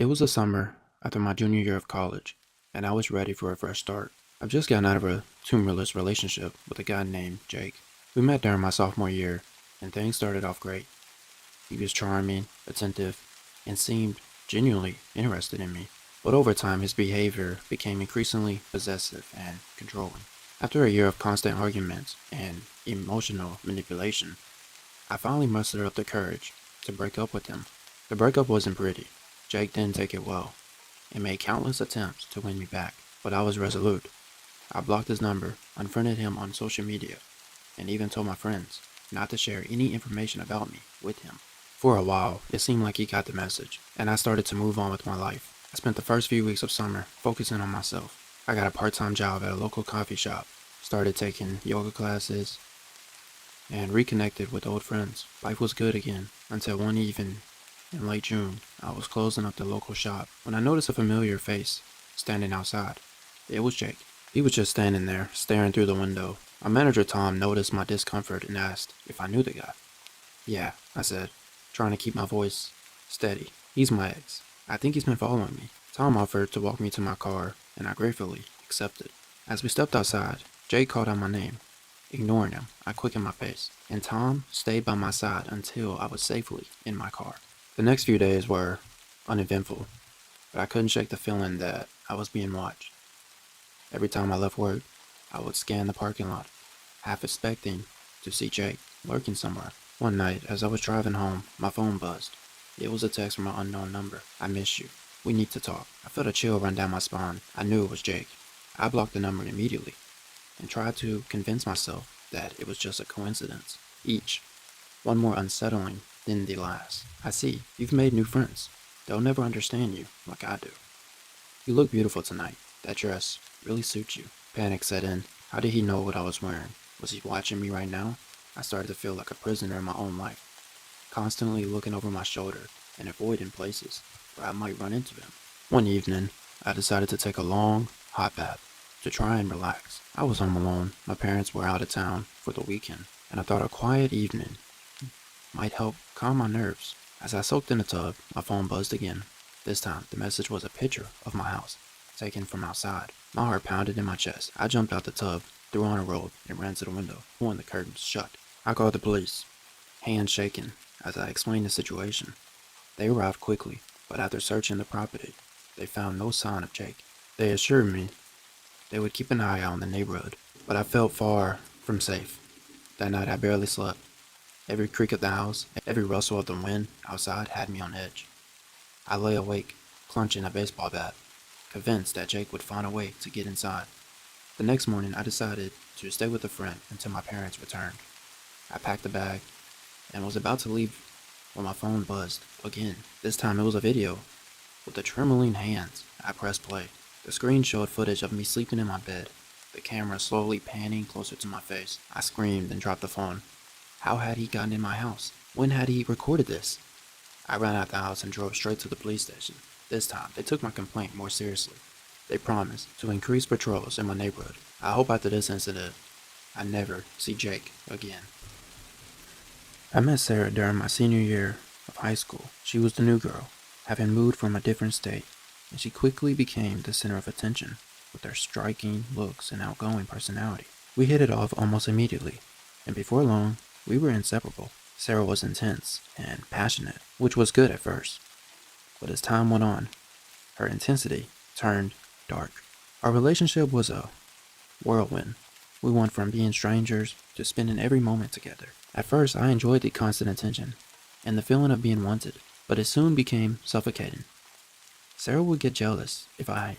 It was the summer after my junior year of college, and I was ready for a fresh start. I've just gotten out of a tumultuous relationship with a guy named Jake. We met during my sophomore year, and things started off great. He was charming, attentive, and seemed genuinely interested in me. But over time, his behavior became increasingly possessive and controlling. After a year of constant arguments and emotional manipulation, I finally mustered up the courage to break up with him. The breakup wasn't pretty. Jake didn't take it well and made countless attempts to win me back, but I was resolute. I blocked his number, unfriended him on social media, and even told my friends not to share any information about me with him. For a while, it seemed like he got the message, and I started to move on with my life. I spent the first few weeks of summer focusing on myself. I got a part-time job at a local coffee shop, started taking yoga classes, and reconnected with old friends. Life was good again, until one evening in late June, I was closing up the local shop when I noticed a familiar face standing outside. It was Jake. He was just standing there, staring through the window. Our manager Tom noticed my discomfort and asked if I knew the guy. Yeah, I said, trying to keep my voice steady. He's my ex. I think he's been following me. Tom offered to walk me to my car, and I gratefully accepted. As we stepped outside, Jake called out my name. Ignoring him, I quickened my pace, and Tom stayed by my side until I was safely in my car. The next few days were uneventful, but I couldn't shake the feeling that I was being watched. Every time I left work, I would scan the parking lot, half expecting to see Jake lurking somewhere. One night, as I was driving home, my phone buzzed. It was a text from an unknown number. I miss you. We need to talk. I felt a chill run down my spine. I knew it was Jake. I blocked the number immediately and tried to convince myself that it was just a coincidence. Each, one more unsettling than the last. I see, you've made new friends. They'll never understand you like I do. You look beautiful tonight. That dress really suits you. Panic set in. How did he know what I was wearing? Was he watching me right now? I started to feel like a prisoner in my own life, constantly looking over my shoulder and avoiding places where I might run into him. One evening, I decided to take a long, hot bath to try and relax. I was home alone. My parents were out of town for the weekend, and I thought a quiet evening might help calm my nerves. As I soaked in the tub, my phone buzzed again. This time, the message was a picture of my house, taken from outside. My heart pounded in my chest. I jumped out the tub, threw on a robe, and ran to the window, pulling the curtains shut. I called the police, hands shaking as I explained the situation. They arrived quickly, but after searching the property, they found no sign of Jake. They assured me they would keep an eye out on the neighborhood, but I felt far from safe. That night I barely slept. Every creak of the house, every rustle of the wind outside had me on edge. I lay awake, clenching a baseball bat, convinced that Jake would find a way to get inside. The next morning, I decided to stay with a friend until my parents returned. I packed a bag and was about to leave when my phone buzzed again. This time it was a video. With the trembling hands, I pressed play. The screen showed footage of me sleeping in my bed, the camera slowly panning closer to my face. I screamed and dropped the phone. How had he gotten in my house? When had he recorded this? I ran out the house and drove straight to the police station. This time, they took my complaint more seriously. They promised to increase patrols in my neighborhood. I hope after this incident, I never see Jake again. I met Sarah during my senior year of high school. She was the new girl, having moved from a different state, and she quickly became the center of attention with her striking looks and outgoing personality. We hit it off almost immediately, and before long, we were inseparable. Sarah was intense and passionate, which was good at first, but as time went on, her intensity turned dark. Our relationship was a whirlwind. We went from being strangers to spending every moment together. At first, I enjoyed the constant attention and the feeling of being wanted, but it soon became suffocating. Sarah would get jealous if I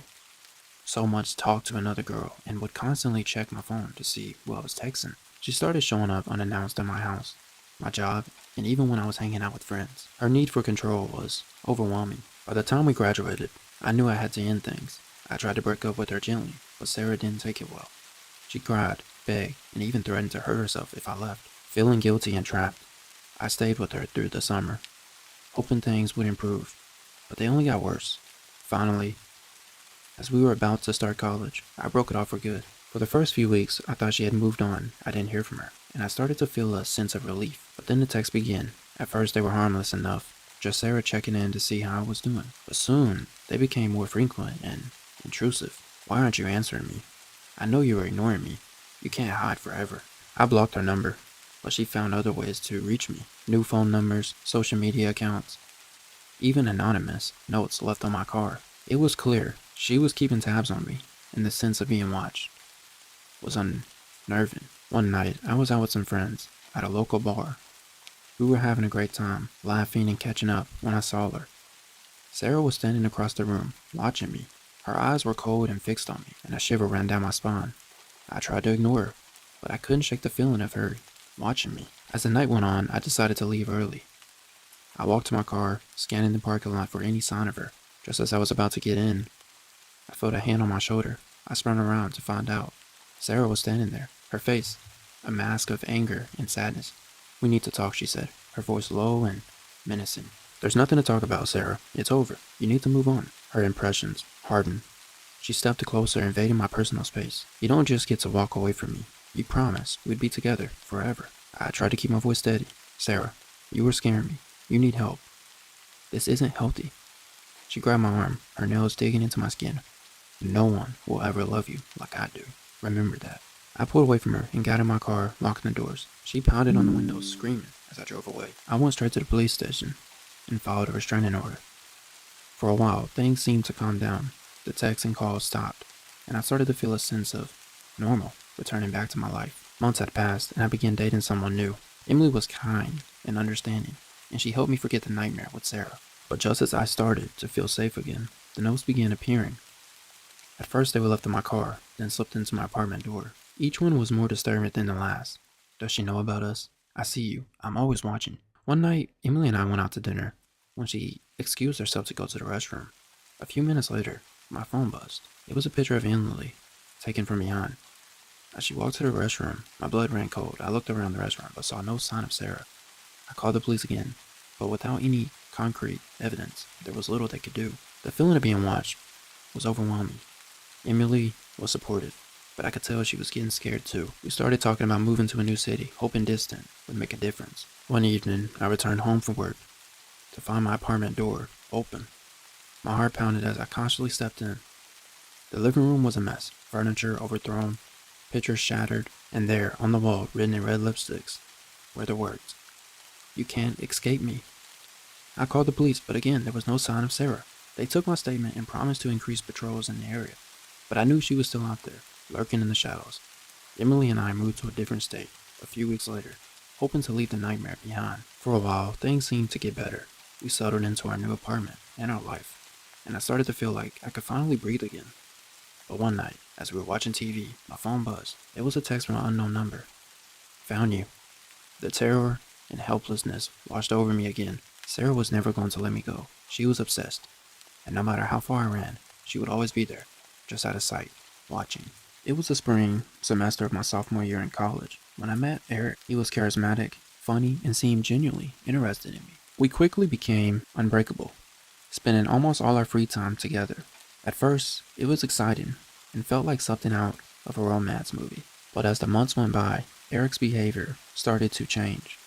so much talked to another girl and would constantly check my phone to see who I was texting. She started showing up unannounced at my house, my job, and even when I was hanging out with friends. Her need for control was overwhelming. By the time we graduated, I knew I had to end things. I tried to break up with her gently, but Sarah didn't take it well. She cried, begged, and even threatened to hurt herself if I left. Feeling guilty and trapped, I stayed with her through the summer, hoping things would improve, but they only got worse. Finally, as we were about to start college, I broke it off for good. For the first few weeks, I thought she had moved on. I didn't hear from her, and I started to feel a sense of relief. But then the texts began. At first, they were harmless enough, just Sarah checking in to see how I was doing. But soon, they became more frequent and intrusive. Why aren't you answering me? I know you were ignoring me. You can't hide forever. I blocked her number, but she found other ways to reach me. New phone numbers, social media accounts, even anonymous notes left on my car. It was clear she was keeping tabs on me, and the sense of being watched was unnerving. One night, I was out with some friends at a local bar. We were having a great time, laughing and catching up when I saw her. Sarah was standing across the room, watching me. Her eyes were cold and fixed on me, and a shiver ran down my spine. I tried to ignore her, but I couldn't shake the feeling of her watching me. As the night went on, I decided to leave early. I walked to my car, scanning the parking lot for any sign of her. Just as I was about to get in, I felt a hand on my shoulder. I spun around to find out. Sarah was standing there, her face a mask of anger and sadness. "We need to talk," she said, her voice low and menacing. "There's nothing to talk about, Sarah. It's over. You need to move on." Her impressions hardened. She stepped closer, invading my personal space. "You don't just get to walk away from me. You promised we'd be together forever." I tried to keep my voice steady. "Sarah, you were scaring me. You need help. This isn't healthy." She grabbed my arm, her nails digging into my skin. "No one will ever love you like I do. Remember that." I pulled away from her and got in my car, locking the doors. She pounded on the windows, screaming as I drove away. I went straight to the police station and filed a restraining order. For a while, things seemed to calm down. The texts and calls stopped, and I started to feel a sense of normal returning back to my life. Months had passed, and I began dating someone new. Emily was kind and understanding, and she helped me forget the nightmare with Sarah. But just as I started to feel safe again, the notes began appearing. At first they were left in my car, then slipped into my apartment door. Each one was more disturbing than the last. "Does she know about us? I see you. I'm always watching." One night, Emily and I went out to dinner. When she excused herself to go to the restroom, a few minutes later, my phone buzzed. It was a picture of Emily, taken from behind. As she walked to the restroom, my blood ran cold. I looked around the restaurant, but saw no sign of Sarah. I called the police again, but without any concrete evidence, there was little they could do. The feeling of being watched was overwhelming. Emily was supportive, but I could tell she was getting scared too. We started talking about moving to a new city, hoping distant would make a difference. One evening, I returned home from work to find my apartment door open. My heart pounded as I cautiously stepped in. The living room was a mess, furniture overthrown, pictures shattered, and there, on the wall, written in red lipsticks, were the words, "You can't escape me." I called the police, but again, there was no sign of Sarah. They took my statement and promised to increase patrols in the area, but I knew she was still out there, lurking in the shadows. Emily and I moved to a different state a few weeks later, hoping to leave the nightmare behind. For a while, things seemed to get better. We settled into our new apartment and our life, and I started to feel like I could finally breathe again. But one night, as we were watching TV, my phone buzzed. It was a text from an unknown number. "Found you." The terror and helplessness washed over me again. Sarah was never going to let me go. She was obsessed, and no matter how far I ran, she would always be there, just out of sight, watching. It was the spring semester of my sophomore year in college. When I met Eric, he was charismatic, funny, and seemed genuinely interested in me. We quickly became unbreakable, spending almost all our free time together. At first, it was exciting and felt like something out of a romance movie. But as the months went by, Eric's behavior started to change.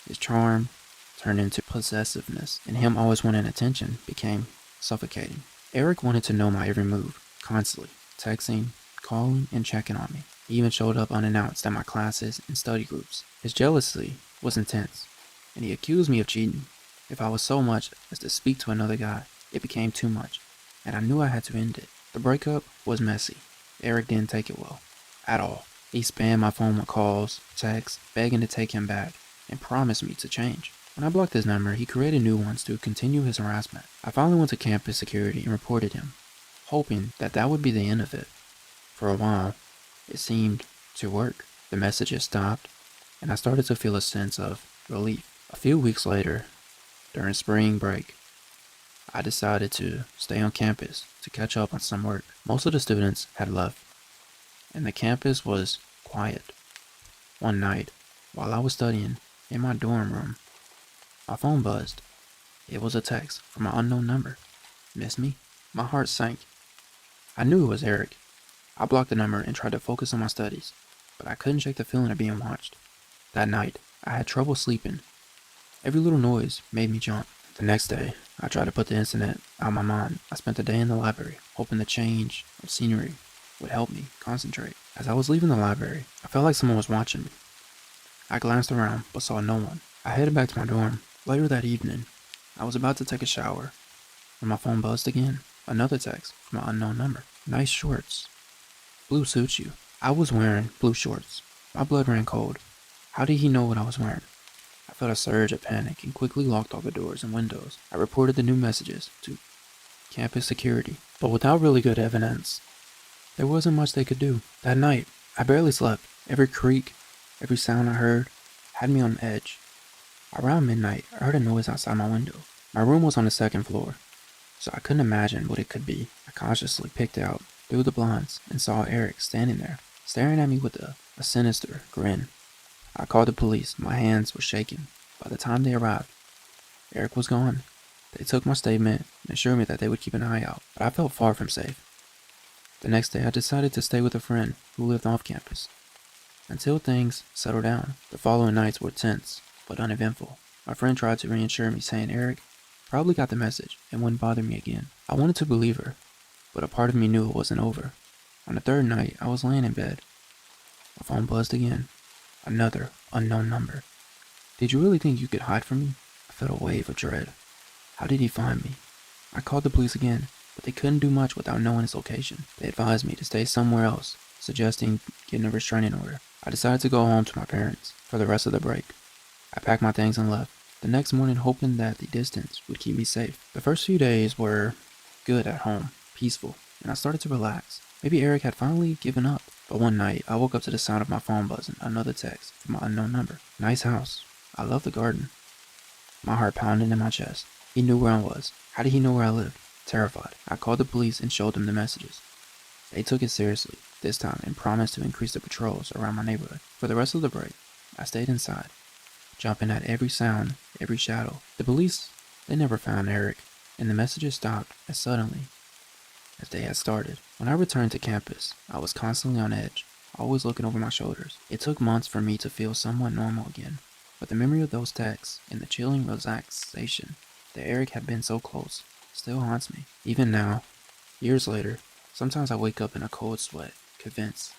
His charm turned into possessiveness, and him always wanting attention became suffocating. Eric wanted to know my every move, constantly, texting, calling, and checking on me. He even showed up unannounced at my classes and study groups. His jealousy was intense, and he accused me of cheating. If I was so much as to speak to another guy, it became too much, and I knew I had to end it. The breakup was messy. Eric didn't take it well, at all. He spammed my phone with calls, texts, begging to take him back, and promised me to change. When I blocked his number, he created new ones to continue his harassment. I finally went to campus security and reported him, hoping that would be the end of it. For a while, it seemed to work. The messages stopped, and I started to feel a sense of relief. A few weeks later, during spring break, I decided to stay on campus to catch up on some work. Most of the students had left, and the campus was quiet. One night, while I was studying in my dorm room, my phone buzzed. It was a text from an unknown number. "Miss me?" My heart sank. I knew it was Eric. I blocked the number and tried to focus on my studies, but I couldn't shake the feeling of being watched. That night, I had trouble sleeping. Every little noise made me jump. The next day, I tried to put the incident out of my mind. I spent the day in the library, hoping the change of scenery would help me concentrate. As I was leaving the library, I felt like someone was watching me. I glanced around, but saw no one. I headed back to my dorm. Later that evening, I was about to take a shower when my phone buzzed again. Another text from an unknown number. Nice shorts. Blue suits you. I was wearing blue shorts. My blood ran cold. How did he know what I was wearing? I felt a surge of panic and quickly locked all the doors and windows. I reported the new messages to campus security, but without really good evidence, there wasn't much they could do. That night, I barely slept. Every creak, every sound I heard had me on edge. Around midnight, I heard a noise outside my window. My room was on the second floor, so I couldn't imagine what it could be. I cautiously peeked out through the blinds and saw Eric standing there, staring at me with a sinister grin. I called the police. My hands were shaking. By the time they arrived, Eric was gone. They took my statement and assured me that they would keep an eye out, but I felt far from safe. The next day, I decided to stay with a friend who lived off campus until things settled down. The following nights were tense, but uneventful. My friend tried to reassure me, saying Eric probably got the message and wouldn't bother me again. I wanted to believe her, but a part of me knew it wasn't over. On the third night, I was laying in bed. My phone buzzed again. Another unknown number. Did you really think you could hide from me? I felt a wave of dread. How did he find me? I called the police again, but they couldn't do much without knowing his location. They advised me to stay somewhere else, suggesting getting a restraining order. I decided to go home to my parents for the rest of the break. I packed my things and left. The next morning, hoping that the distance would keep me safe. The first few days were good at home, peaceful, and I started to relax. Maybe Eric had finally given up. But one night, I woke up to the sound of my phone buzzing. Another text from an unknown number. Nice house. I love the garden. My heart pounded in my chest. He knew where I was. How did he know where I lived? Terrified, I called the police and showed them the messages. They took it seriously this time and promised to increase the patrols around my neighborhood. For the rest of the break, I stayed inside, jumping at every sound, every shadow. The police, they never found Eric, and the messages stopped as suddenly as they had started. When I returned to campus, I was constantly on edge, always looking over my shoulders. It took months for me to feel somewhat normal again, but the memory of those texts and the chilling relaxation that Eric had been so close still haunts me. Even now, years later, sometimes I wake up in a cold sweat, convinced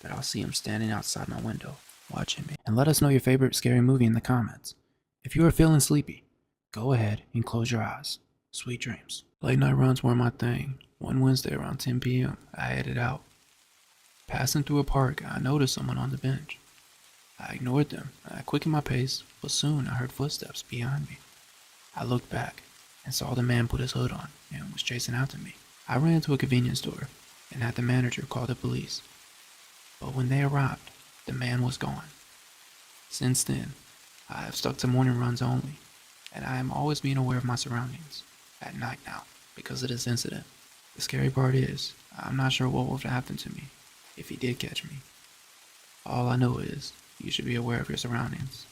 that I'll see him standing outside my window, watching me. And let us know your favorite scary movie in the comments. If you are feeling sleepy, go ahead and close your eyes. Sweet dreams. Late night runs were my thing. One Wednesday around 10 p.m., I headed out. Passing through a park, I noticed someone on the bench. I ignored them. I quickened my pace, but soon I heard footsteps behind me. I looked back and saw the man put his hood on and was chasing after me. I ran to a convenience store and had the manager call the police. But when they arrived, the man was gone. Since then, I have stuck to morning runs only, and I am always being aware of my surroundings at night now because of this incident. The scary part is, I'm not sure what would happen to me if he did catch me. All I know is, you should be aware of your surroundings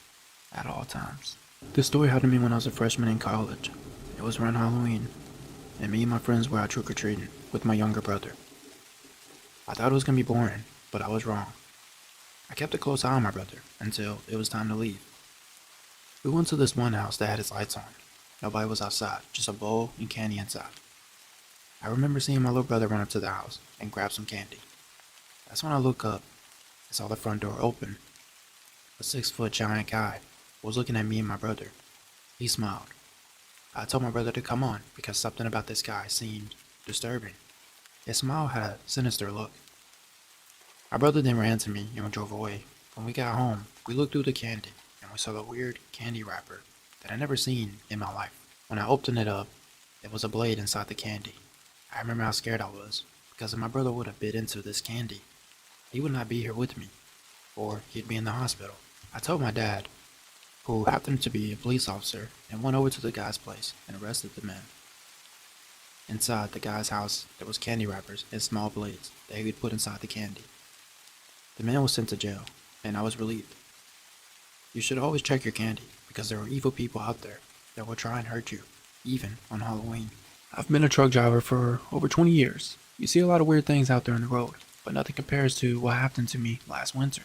at all times. This story happened to me when I was a freshman in college. It was around Halloween, and me and my friends were out trick-or-treating with my younger brother. I thought it was going to be boring, but I was wrong. I kept a close eye on my brother until it was time to leave. We went to this one house that had its lights on. Nobody was outside, just a bowl and candy inside. I remember seeing my little brother run up to the house and grab some candy. That's when I looked up and saw the front door open. A 6-foot giant guy was looking at me and my brother. He smiled. I told my brother to come on because something about this guy seemed disturbing. His smile had a sinister look. My brother then ran to me and we drove away. When we got home, we looked through the candy and we saw the weird candy wrapper that I'd never seen in my life. When I opened it up, there was a blade inside the candy. I remember how scared I was, because if my brother would have bit into this candy, he would not be here with me, or he'd be in the hospital. I told my dad, who happened to be a police officer, and went over to the guy's place and arrested the man. Inside the guy's house, there was candy wrappers and small blades that he would put inside the candy. The man was sent to jail, and I was relieved. You should always check your candy, because there are evil people out there that will try and hurt you, even on Halloween. I've been a truck driver for over 20 years. You see a lot of weird things out there on the road, but nothing compares to what happened to me last winter.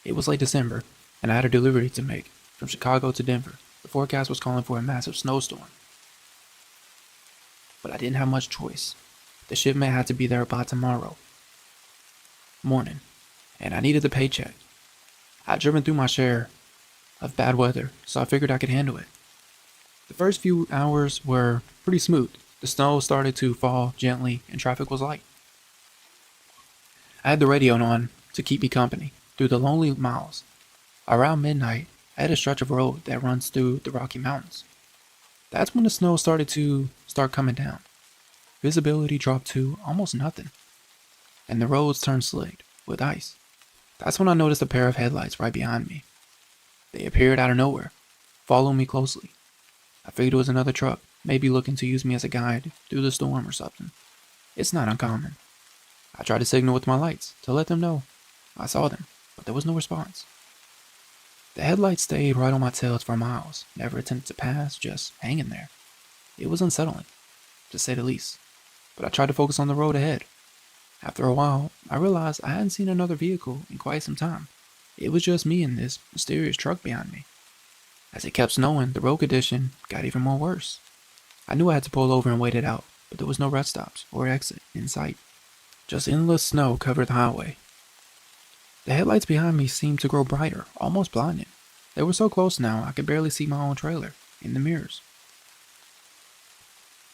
It was late December, and I had a delivery to make from Chicago to Denver. The forecast was calling for a massive snowstorm, but I didn't have much choice. The shipment had to be there by tomorrow morning, and I needed the paycheck. I'd driven through my share of bad weather, so I figured I could handle it. The first few hours were pretty smooth. The snow started to fall gently, and traffic was light. I had the radio on to keep me company through the lonely miles. Around midnight, I had a stretch of road that runs through the Rocky Mountains. That's when the snow started to coming down. Visibility dropped to almost nothing, and the roads turned slick with ice. That's when I noticed a pair of headlights right behind me. They appeared out of nowhere, following me closely. I figured it was another truck, maybe looking to use me as a guide through the storm or something. It's not uncommon. I tried to signal with my lights to let them know I saw them, but there was no response. The headlights stayed right on my tail for miles, never attempted to pass, just hanging there. It was unsettling, to say the least, but I tried to focus on the road ahead. After a while, I realized I hadn't seen another vehicle in quite some time. It was just me and this mysterious truck behind me. As it kept snowing, the road condition got even more worse. I knew I had to pull over and wait it out, but there was no rest stops or exit in sight. Just endless snow covered the highway. The headlights behind me seemed to grow brighter, almost blinding. They were so close now I could barely see my own trailer in the mirrors.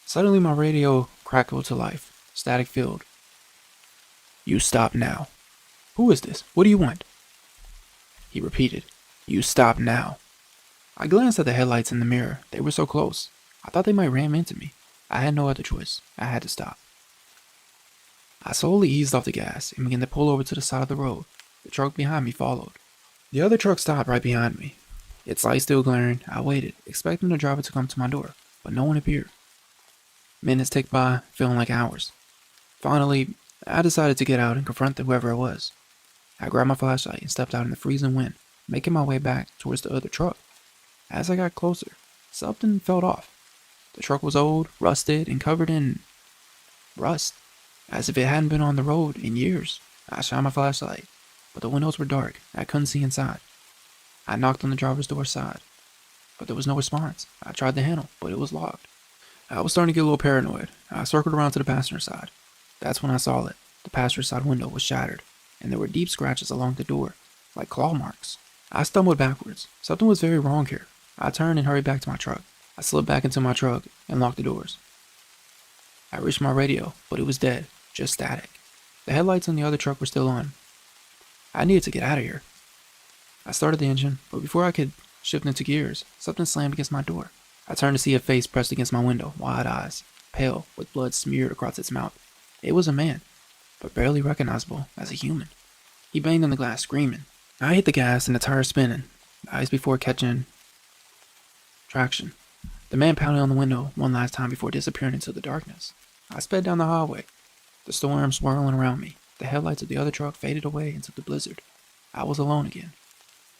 Suddenly my radio crackled to life, static filled. "You stop now." "Who is this? What do you want?" He repeated, "You stop now." I glanced at the headlights in the mirror. They were so close. I thought they might ram into me. I had no other choice. I had to stop. I slowly eased off the gas and began to pull over to the side of the road. The truck behind me followed. The other truck stopped right behind me. Its light still glaring. I waited, expecting the driver to come to my door, but no one appeared. Minutes ticked by, feeling like hours. Finally, I decided to get out and confront whoever it was. I grabbed my flashlight and stepped out in the freezing wind, making my way back towards the other truck. As I got closer, something felt off. The truck was old, rusted, and covered in rust, as if it hadn't been on the road in years. I shined my flashlight, but the windows were dark. I couldn't see inside. I knocked on the driver's door side, but there was no response. I tried the handle, but it was locked. I was starting to get a little paranoid. I circled around to the passenger side. That's when I saw it. The passenger side window was shattered, and there were deep scratches along the door, like claw marks. I stumbled backwards. Something was very wrong here. I turned and hurried back to my truck. I slipped back into my truck and locked the doors. I reached my radio, but it was dead, just static. The headlights on the other truck were still on. I needed to get out of here. I started the engine, but before I could shift into gears, something slammed against my door. I turned to see a face pressed against my window, wide eyes, pale, with blood smeared across its mouth. It was a man, but barely recognizable as a human. He banged on the glass, screaming. I hit the gas and the tires spinning, eyes before catching traction. The man pounded on the window one last time before disappearing into the darkness. I sped down the highway, the storm swirling around me. The headlights of the other truck faded away into the blizzard. I was alone again.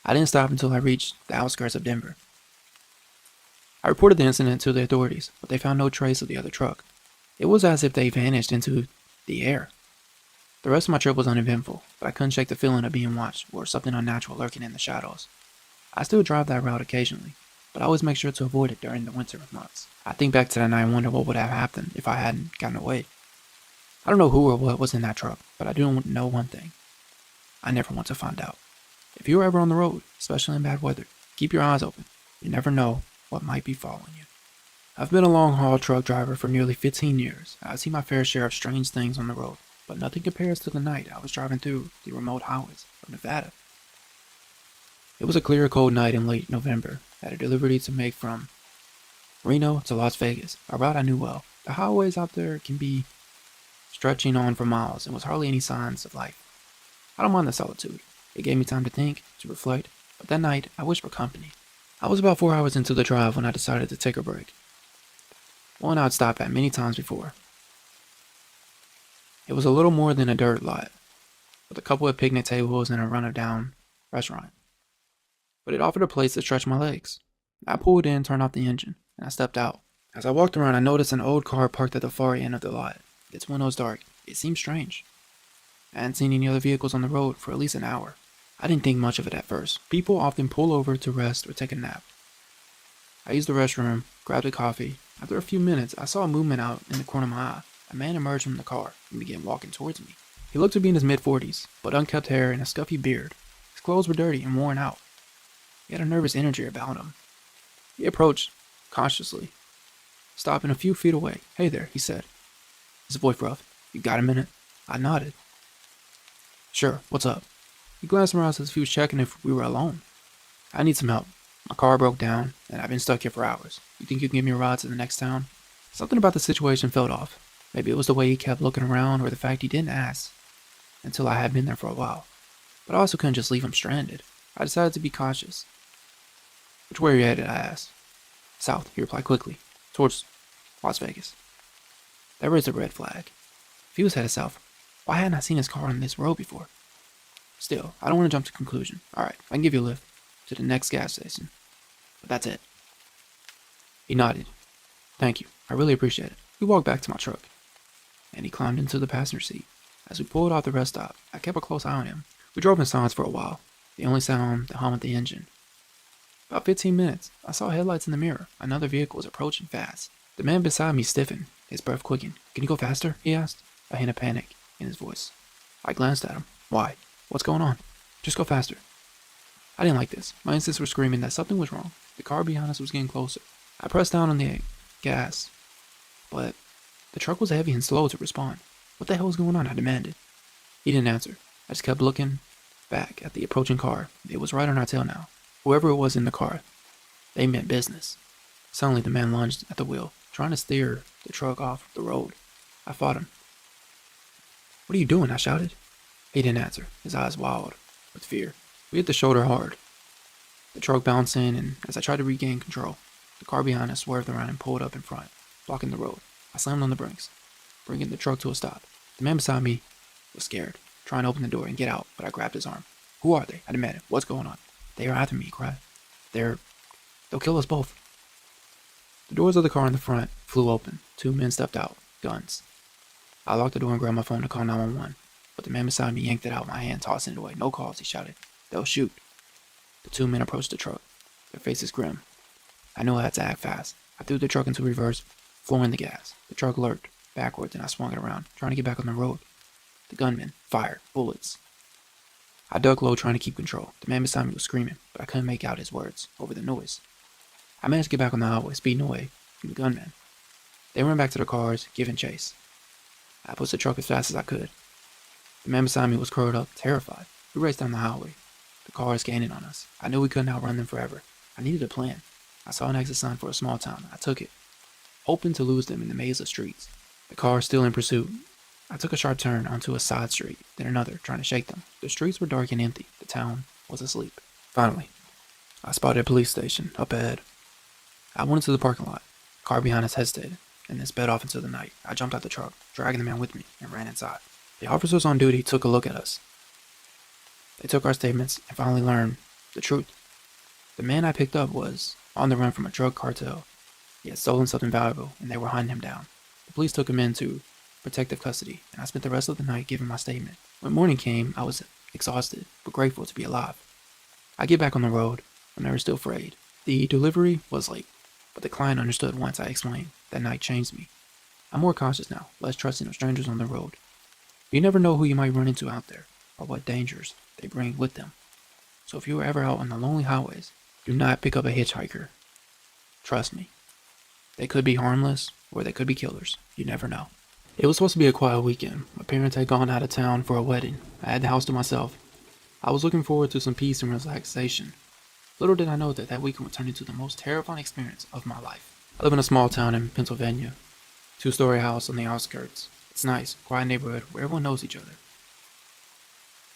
I didn't stop until I reached the outskirts of Denver. I reported the incident to the authorities, but they found no trace of the other truck. It was as if they vanished into the air. The rest of my trip was uneventful, but I couldn't shake the feeling of being watched or something unnatural lurking in the shadows. I still drive that route occasionally, but I always make sure to avoid it during the winter months. I think back to that night and wonder what would have happened if I hadn't gotten away. I don't know who or what was in that truck, but I do know one thing. I never want to find out. If you're ever on the road, especially in bad weather, keep your eyes open. You never know what might be following you. I've been a long-haul truck driver for nearly 15 years. I've seen my fair share of strange things on the road, but nothing compares to the night I was driving through the remote highways of Nevada. It was a clear, cold night in late November. I had a delivery to make from Reno to Las Vegas, a route I knew well. The highways out there can be stretching on for miles, and was hardly any signs of life. I don't mind the solitude. It gave me time to think, to reflect, but that night I wished for company. I was about 4 hours into the drive when I decided to take a break. One I'd stopped at many times before. It was a little more than a dirt lot, with a couple of picnic tables and a run-of-down restaurant. But it offered a place to stretch my legs. I pulled in, turned off the engine, and I stepped out. As I walked around, I noticed an old car parked at the far end of the lot. Its windows dark. It seemed strange. I hadn't seen any other vehicles on the road for at least an hour. I didn't think much of it at first. People often pull over to rest or take a nap. I used the restroom, grabbed a coffee. After a few minutes, I saw a movement out in the corner of my eye. A man emerged from the car and began walking towards me. He looked to be in his mid-40s, but unkempt hair and a scuffy beard. His clothes were dirty and worn out. He had a nervous energy about him. He approached, cautiously, stopping a few feet away. "Hey there," he said, his voice rough. "You got a minute?" I nodded. "Sure, what's up?" He glanced around as if he was checking if we were alone. "I need some help. My car broke down, and I've been stuck here for hours. You think you can give me a ride to the next town?" Something about the situation felt off. Maybe it was the way he kept looking around or the fact he didn't ask until I had been there for a while. But I also couldn't just leave him stranded. I decided to be cautious. "Which way are you headed?" I asked. "South," he replied quickly. "Towards Las Vegas." That raised a red flag. If he was headed south, why hadn't I seen his car on this road before? Still, I don't want to jump to conclusion. Alright, I can give you a lift to the next gas station. But that's it. He nodded. "Thank you. I really appreciate it." We walked back to my truck, and he climbed into the passenger seat. As we pulled off the rest stop, I kept a close eye on him. We drove in silence for a while, the only sound the hum of the engine. About 15 minutes, I saw headlights in the mirror. Another vehicle was approaching fast. The man beside me stiffened, his breath quickened. "Can you go faster?" he asked, a hint of panic in his voice. I glanced at him. "Why? What's going on?" "Just go faster." I didn't like this. My instincts were screaming that something was wrong. The car behind us was getting closer. I pressed down on the gas, but the truck was heavy and slow to respond. "What the hell was going on?" I demanded. He didn't answer. I just kept looking back at the approaching car. It was right on our tail now. Whoever it was in the car, they meant business. Suddenly, the man lunged at the wheel, trying to steer the truck off the road. I fought him. "What are you doing?" I shouted. He didn't answer, his eyes wild with fear. We hit the shoulder hard, the truck bouncing, and as I tried to regain control, the car behind us swerved around and pulled up in front, blocking the road. I slammed on the brakes, bringing the truck to a stop. The man beside me was scared, trying to open the door and get out, but I grabbed his arm. "Who are they?" I demanded. "What's going on?" "They are after me," he cried. They'll kill us both." The doors of the car in the front flew open. Two men stepped out, guns. I locked the door and grabbed my phone to call 911, but the man beside me yanked it out of my hand, tossing it away. "No calls," he shouted. "They'll shoot." The two men approached the truck, their faces grim. I knew I had to act fast. I threw the truck into reverse, flooring the gas. The truck lurched backwards, and I swung it around, trying to get back on the road. The gunmen fired bullets. I dug low, trying to keep control. The man beside me was screaming, but I couldn't make out his words over the noise. I managed to get back on the highway, speeding away from the gunmen. They ran back to their cars, giving chase. I pushed the truck as fast as I could. The man beside me was curled up, terrified. We raced down the highway, the cars gaining on us. I knew we couldn't outrun them forever. I needed a plan. I saw an exit sign for a small town. I took it, hoping to lose them in the maze of streets. The car still in pursuit. I took a sharp turn onto a side street, then another, trying to shake them. The streets were dark and empty. The town was asleep. Finally, I spotted a police station up ahead. I went into the parking lot. The car behind us hesitated, and then sped off into the night. I jumped out the truck, dragging the man with me, and ran inside. The officers on duty took a look at us. They took our statements and finally learned the truth. The man I picked up was on the run from a drug cartel. He had stolen something valuable, and they were hunting him down. The police took him into protective custody, and I spent the rest of the night giving my statement. When morning came, I was exhausted, but grateful to be alive. I get back on the road, and I was still afraid. The delivery was late, but the client understood once I explained. That night changed me. I'm more cautious now, less trusting of strangers on the road. You never know who you might run into out there, or what dangers they bring with them. So if you are ever out on the lonely highways, do not pick up a hitchhiker. Trust me. They could be harmless, or they could be killers. You never know. It was supposed to be a quiet weekend. My parents had gone out of town for a wedding. I had the house to myself. I was looking forward to some peace and relaxation. Little did I know that weekend would turn into the most terrifying experience of my life. I live in a small town in Pennsylvania. Two-story house on the outskirts. It's nice, quiet neighborhood where everyone knows each other.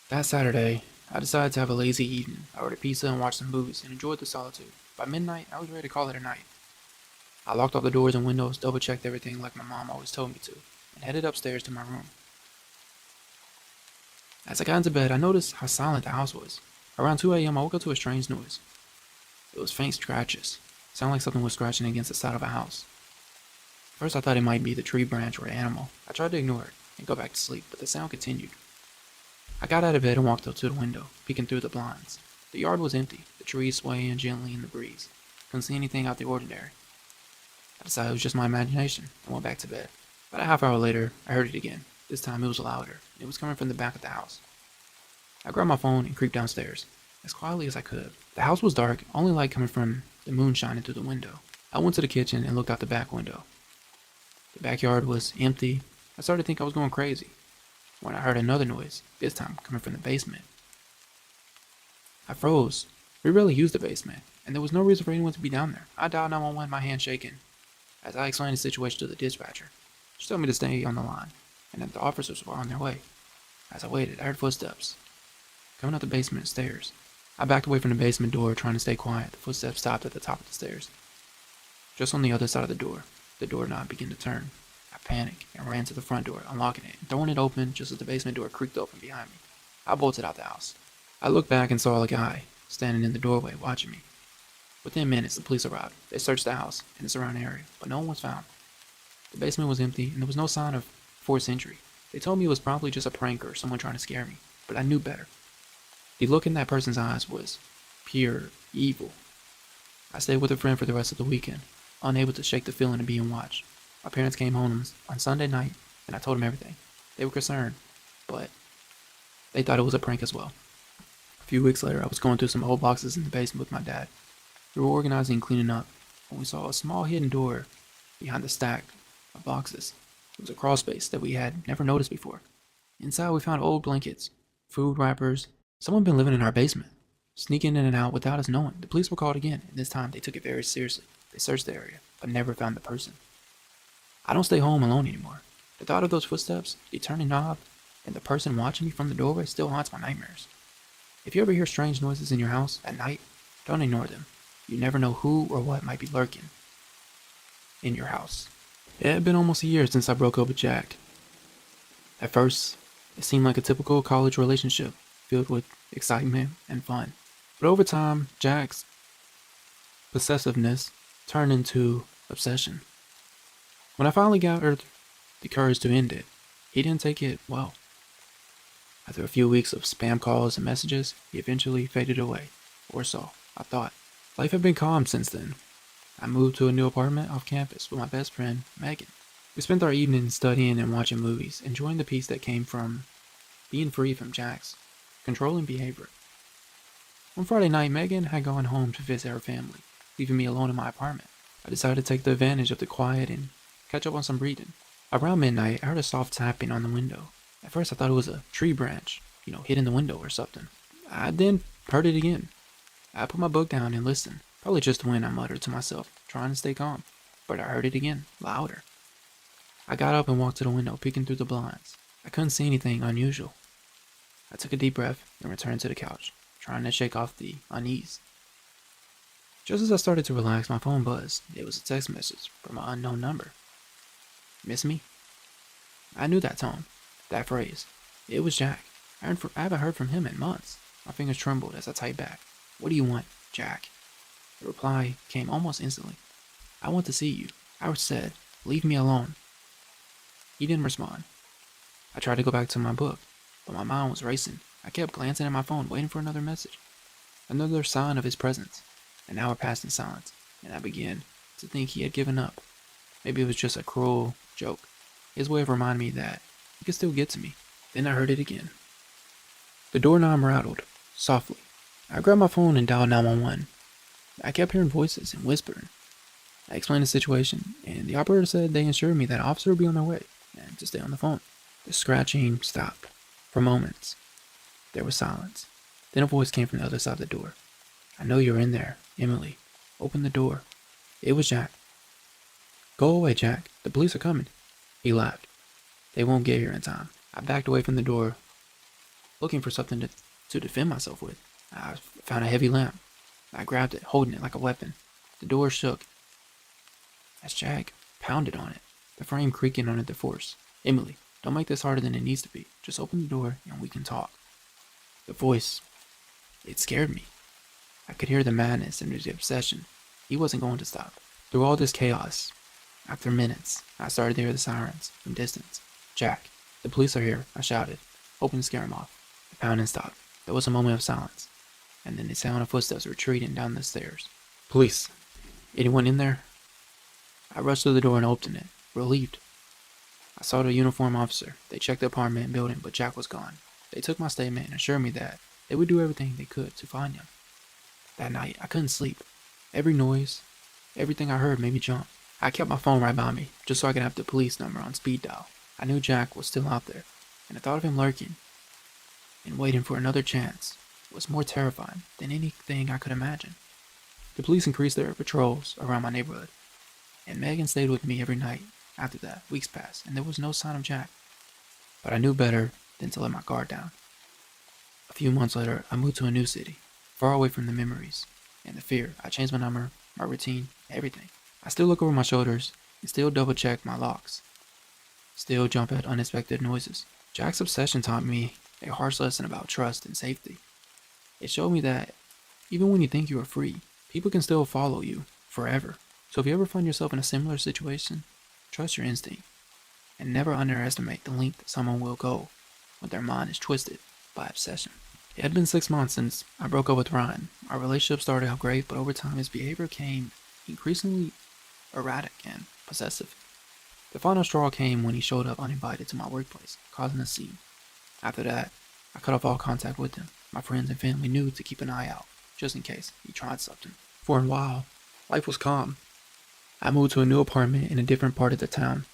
That Saturday, I decided to have a lazy evening. I ordered pizza and watched some movies and enjoyed the solitude. By midnight, I was ready to call it a night. I locked all the doors and windows, double-checked everything like my mom always told me to, and headed upstairs to my room. As I got into bed, I noticed how silent the house was. Around 2 a.m., I woke up to a strange noise. It was faint scratches. It sounded like something was scratching against the side of a house. First, I thought it might be the tree branch or an animal. I tried to ignore it and go back to sleep, but the sound continued. I got out of bed and walked up to the window, peeking through the blinds. The yard was empty, the trees swaying gently in the breeze. Couldn't see anything out the ordinary. I decided it was just my imagination and went back to bed. About a half hour later, I heard it again. This time it was louder. It was coming from the back of the house. I grabbed my phone and creeped downstairs, as quietly as I could. The house was dark, only light coming from the moon shining through the window. I went to the kitchen and looked out the back window. The backyard was empty. I started to think I was going crazy when I heard another noise, this time coming from the basement. I froze. We rarely used the basement, and there was no reason for anyone to be down there. I dialed 911, my hand shaking, as I explained the situation to the dispatcher. She told me to stay on the line, and that the officers were on their way. As I waited, I heard footsteps coming up the basement stairs. I backed away from the basement door, trying to stay quiet. The footsteps stopped at the top of the stairs. Just on the other side of the doorknob began to turn. I panicked and ran to the front door, unlocking it and throwing it open just as the basement door creaked open behind me. I bolted out the house. I looked back and saw a guy standing in the doorway watching me. Within minutes, the police arrived. They searched the house and the surrounding area, but no one was found. The basement was empty, and there was no sign of forced entry. They told me it was probably just a prank or someone trying to scare me, but I knew better. The look in that person's eyes was pure evil. I stayed with a friend for the rest of the weekend, unable to shake the feeling of being watched. My parents came home on Sunday night, and I told them everything. They were concerned, but they thought it was a prank as well. A few weeks later, I was going through some old boxes in the basement with my dad. We were organizing and cleaning up when we saw a small hidden door behind the stack of boxes. It was a crawl space that we had never noticed before. Inside, we found old blankets, food wrappers. Someone had been living in our basement, sneaking in and out without us knowing. The police were called again, and this time they took it very seriously. They searched the area, but never found the person. I don't stay home alone anymore. The thought of those footsteps, the turning knob, and the person watching me from the doorway still haunts my nightmares. If you ever hear strange noises in your house at night, don't ignore them. You never know who or what might be lurking in your house. It had been almost a year since I broke up with Jack. At first, it seemed like a typical college relationship, filled with excitement and fun. But over time, Jack's possessiveness turned into obsession. When I finally gathered the courage to end it, he didn't take it well. After a few weeks of spam calls and messages, he eventually faded away, or so I thought. Life had been calm since then. I moved to a new apartment off campus with my best friend, Megan. We spent our evenings studying and watching movies, enjoying the peace that came from being free from Jack's controlling behavior. One Friday night, Megan had gone home to visit her family, leaving me alone in my apartment. I decided to take the advantage of the quiet and catch up on some reading. Around midnight, I heard a soft tapping on the window. At first, I thought it was a tree branch, hit in the window or something. I then heard it again. I put my book down and listened. Probably just when I muttered to myself, trying to stay calm. But I heard it again, louder. I got up and walked to the window, peeking through the blinds. I couldn't see anything unusual. I took a deep breath and returned to the couch, trying to shake off the unease. Just as I started to relax, my phone buzzed. It was a text message from an unknown number. Miss me? I knew that tone, that phrase. It was Jack. I haven't heard from him in months. My fingers trembled as I typed back. What do you want, Jack? The reply came almost instantly. I want to see you. I said, leave me alone. He didn't respond. I tried to go back to my book, but my mind was racing. I kept glancing at my phone, waiting for another message. Another sign of his presence. An hour passed in silence, and I began to think he had given up. Maybe it was just a cruel joke. His way of reminding me that he could still get to me. Then I heard it again. The doorknob rattled, softly. I grabbed my phone and dialed 911. I kept hearing voices and whispering. I explained the situation, and the operator said they assured me that an officer would be on their way, and to stay on the phone. The scratching stopped. For moments, there was silence. Then a voice came from the other side of the door. I know you're in there, Emily. Open the door. It was Jack. Go away, Jack. The police are coming. He laughed. They won't get here in time. I backed away from the door, looking for something to defend myself with. I found a heavy lamp. I grabbed it, holding it like a weapon. The door shook as Jack pounded on it, the frame creaking under the force. Emily, don't make this harder than it needs to be. Just open the door and we can talk. The voice, it scared me. I could hear the madness and the obsession. He wasn't going to stop. Through all this chaos, after minutes, I started to hear the sirens from distance. Jack, the police are here, I shouted, hoping to scare him off. The pounding stopped. There was a moment of silence, and then the sound of footsteps retreating down the stairs. Police, Anyone in there? I rushed to the door and opened it, relieved. I saw the uniformed officer. They checked the apartment and building, but Jack was gone. They took my statement and assured me that they would do everything they could to find him. That night, I couldn't sleep. Every noise, everything I heard made me jump. I kept my phone right by me, just so I could have the police number on speed dial. I knew Jack was still out there, and the thought of him lurking and waiting for another chance was more terrifying than anything I could imagine. The police increased their patrols around my neighborhood, and Megan stayed with me every night. After that, weeks passed, and there was no sign of Jack. But I knew better than to let my guard down. A few months later, I moved to a new city, far away from the memories and the fear. I changed my number, my routine, everything. I still look over my shoulders and still double check my locks. Still jump at unexpected noises. Jack's obsession taught me a harsh lesson about trust and safety. It showed me that even when you think you are free, people can still follow you forever. So if you ever find yourself in a similar situation, trust your instinct and never underestimate the length someone will go when their mind is twisted by obsession. It had been 6 months since I broke up with Ryan. Our relationship started out great, but over time his behavior became increasingly erratic and possessive. The final straw came when he showed up uninvited to my workplace, causing a scene. After that, I cut off all contact with him. My friends and family knew to keep an eye out, just in case he tried something. For a while, life was calm. I moved to a new apartment in a different part of the town,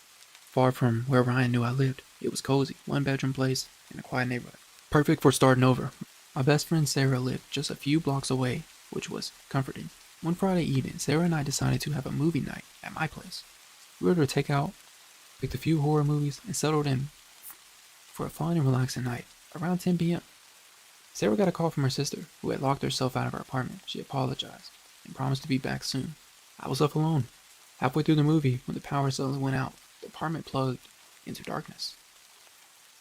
far from where Ryan knew I lived. It was cozy, one-bedroom place in a quiet neighborhood. Perfect for starting over. My best friend Sarah lived just a few blocks away, which was comforting. One Friday evening, Sarah and I decided to have a movie night at my place. We ordered takeout, picked a few horror movies, and settled in for a fun and relaxing night. Around 10 p.m., Sarah got a call from her sister, who had locked herself out of her apartment. She apologized and promised to be back soon. I was left alone. Halfway through the movie, when the power suddenly went out, the apartment plugged into darkness.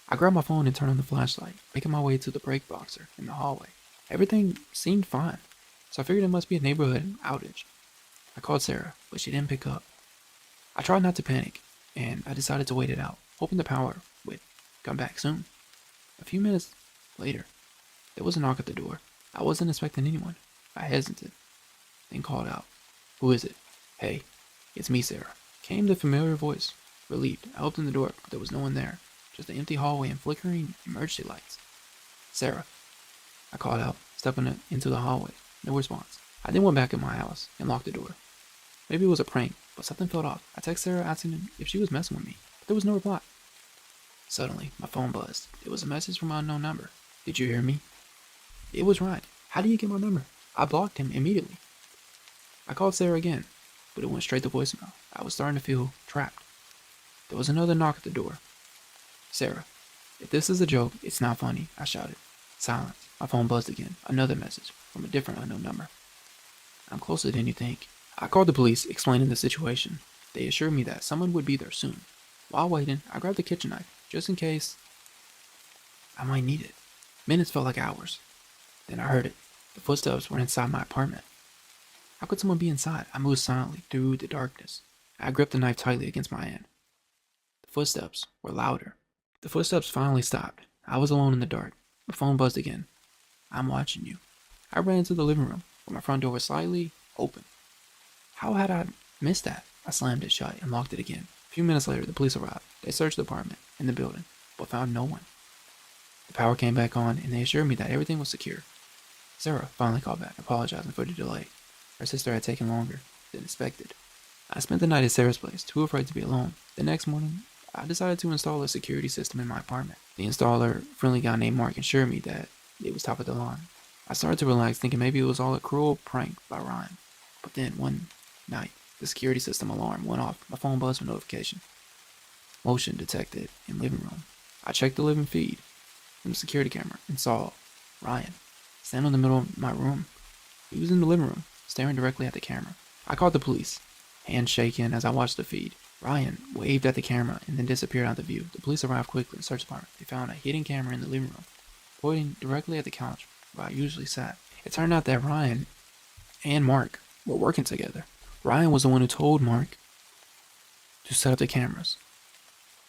I grabbed my phone and turned on the flashlight, making my way to the brake boxer in the hallway. Everything seemed fine, so I figured it must be a neighborhood outage. I called Sarah, but she didn't pick up. I tried not to panic, and I decided to wait it out, hoping the power would come back soon. A few minutes later, there was a knock at the door. I wasn't expecting anyone. I hesitated, then called out, "Who is it?" "Hey, it's me, Sarah." Came the familiar voice. Relieved, I opened the door, but there was no one there. Just an empty hallway and flickering emergency lights. "Sarah," I called out, stepping into the hallway. No response. I then went back in my house and locked the door. Maybe it was a prank, but something felt off. I texted Sarah asking if she was messing with me, but there was no reply. Suddenly, my phone buzzed. It was a message from an unknown number. "Did you hear me?" It was Ryan. "How do you get my number?" I blocked him immediately. I called Sarah again, but it went straight to voicemail. I was starting to feel trapped. There was another knock at the door. "Sarah, if this is a joke, it's not funny," I shouted. Silence. My phone buzzed again. Another message from a different unknown number. "I'm closer than you think." I called the police, explaining the situation. They assured me that someone would be there soon. While waiting, I grabbed the kitchen knife, just in case I might need it. Minutes felt like hours. Then I heard it. The footsteps were inside my apartment. How could someone be inside? I moved silently through the darkness. I gripped the knife tightly against my hand. The footsteps were louder. The footsteps finally stopped. I was alone in the dark. My phone buzzed again. "I'm watching you." I ran into the living room, where my front door was slightly open. How had I missed that? I slammed it shut and locked it again. A few minutes later, the police arrived. They searched the apartment and the building, but found no one. The power came back on, and they assured me that everything was secure. Sarah finally called back, apologizing for the delay. Her sister had taken longer than expected. I spent the night at Sarah's place, too afraid to be alone. The next morning, I decided to install a security system in my apartment. The installer, a friendly guy named Mark, assured me that it was top of the line. I started to relax, thinking maybe it was all a cruel prank by Ryan. But then, one night, the security system alarm went off. My phone buzzed with notification. Motion detected in living room. I checked the living feed from the security camera and saw Ryan stand in the middle of my room. He was in the living room, staring directly at the camera. I called the police, hands shaking as I watched the feed. Ryan waved at the camera and then disappeared out of view. The police arrived quickly and searched the apartment. They found a hidden camera in the living room, pointing directly at the couch where I usually sat. It turned out that Ryan and Mark were working together. Ryan was the one who told Mark to set up the cameras,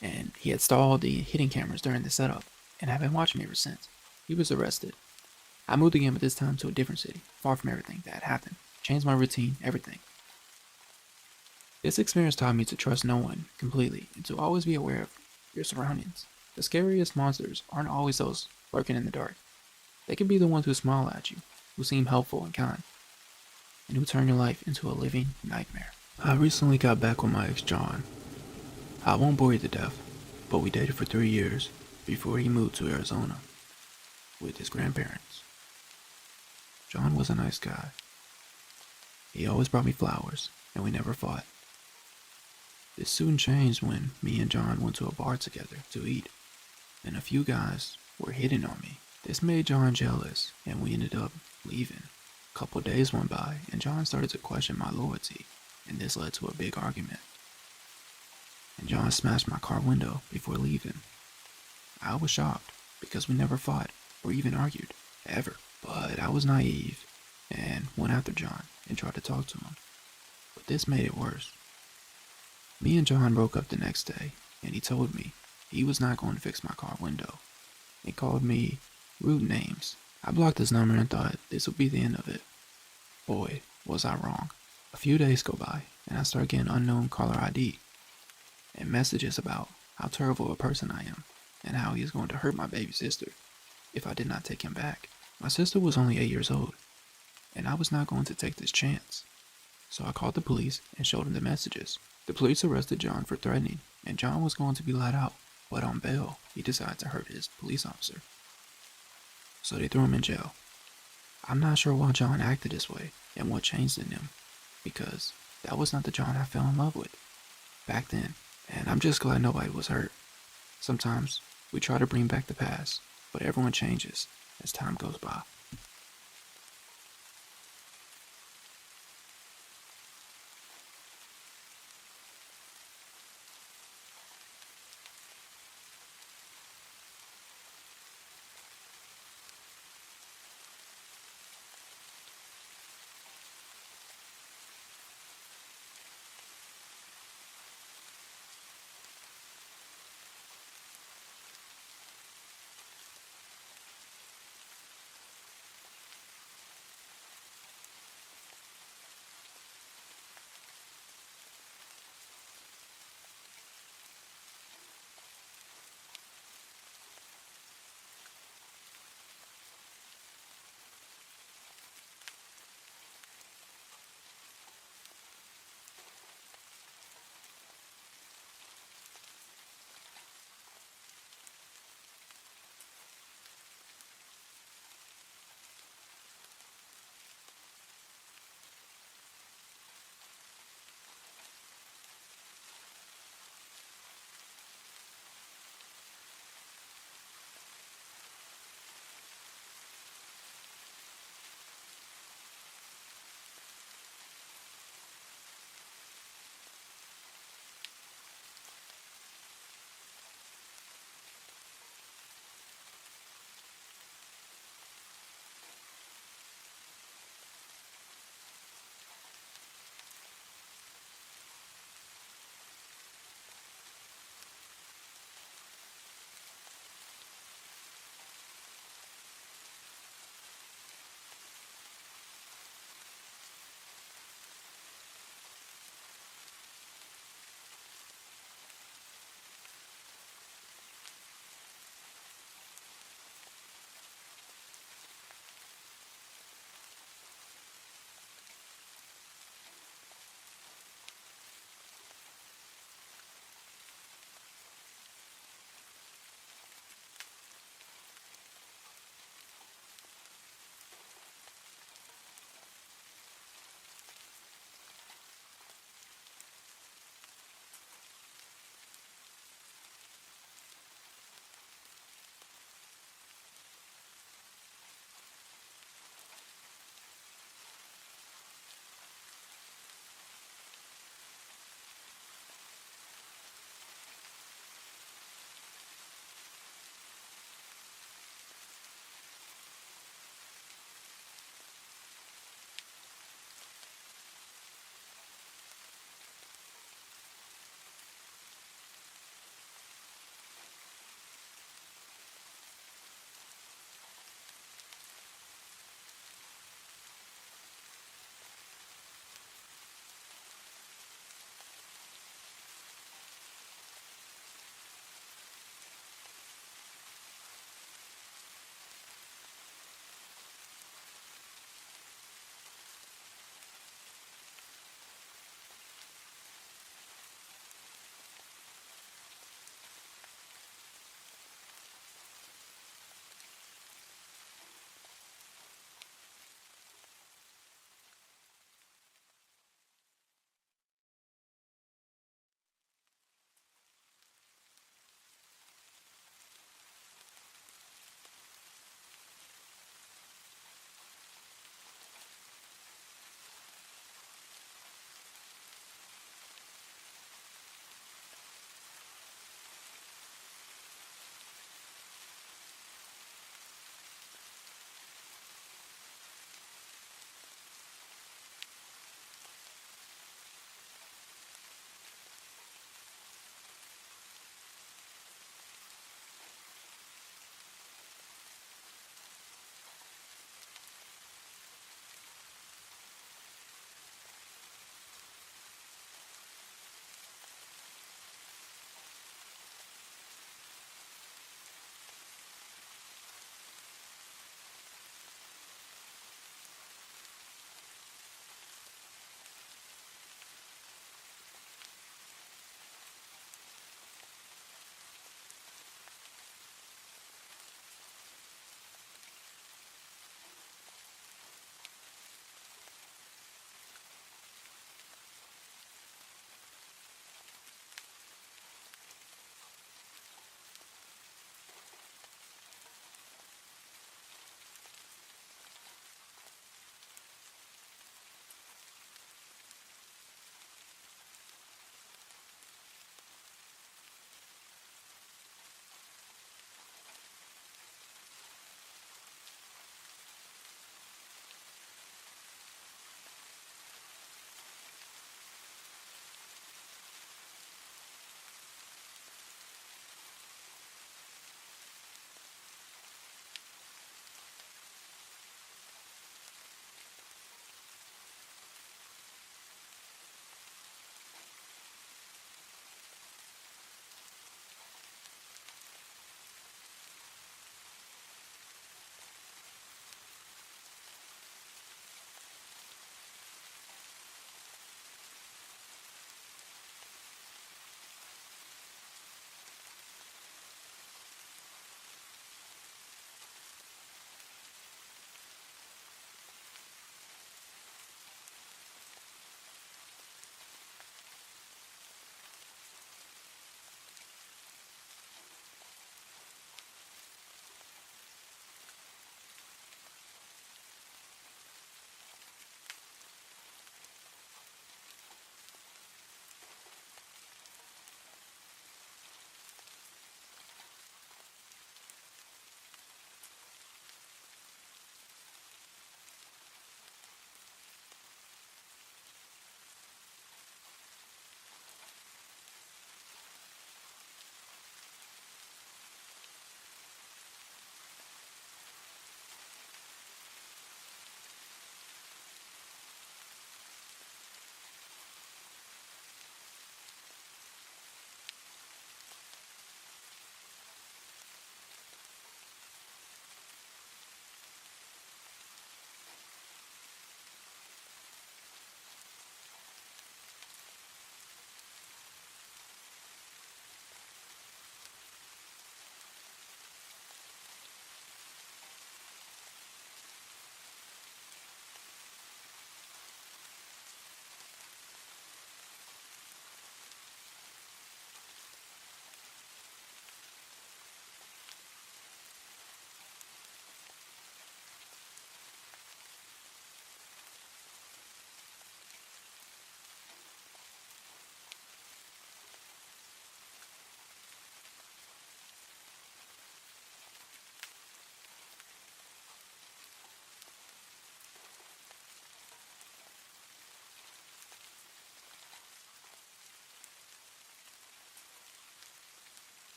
and he had installed the hidden cameras during the setup and had been watching me ever since. He was arrested. I moved again, but this time to a different city, far from everything that had happened. Changed my routine, everything. This experience taught me to trust no one completely and to always be aware of your surroundings. The scariest monsters aren't always those lurking in the dark. They can be the ones who smile at you, who seem helpful and kind, and who turn your life into a living nightmare. I recently got back with my ex John. I won't bore you to death, but we dated for 3 years before he moved to Arizona with his grandparents. John was a nice guy. He always brought me flowers, and we never fought. This soon changed when me and John went to a bar together to eat, and a few guys were hitting on me. This made John jealous, and we ended up leaving. A couple days went by, and John started to question my loyalty, and this led to a big argument. And John smashed my car window before leaving. I was shocked, because we never fought or even argued, ever. But I was naive, and went after John and tried to talk to him. But this made it worse. Me and John broke up the next day, and he told me he was not going to fix my car window. He called me rude names. I blocked his number and thought this would be the end of it. Boy, was I wrong. A few days go by, and I start getting unknown caller ID and messages about how terrible a person I am and how he is going to hurt my baby sister if I did not take him back. My sister was only 8 years old, and I was not going to take this chance. So I called the police and showed him the messages. The police arrested John for threatening, and John was going to be let out, but on bail, he decided to hurt his police officer. So they threw him in jail. I'm not sure why John acted this way and what changed in him, because that was not the John I fell in love with back then, and I'm just glad nobody was hurt. Sometimes we try to bring back the past, but everyone changes as time goes by.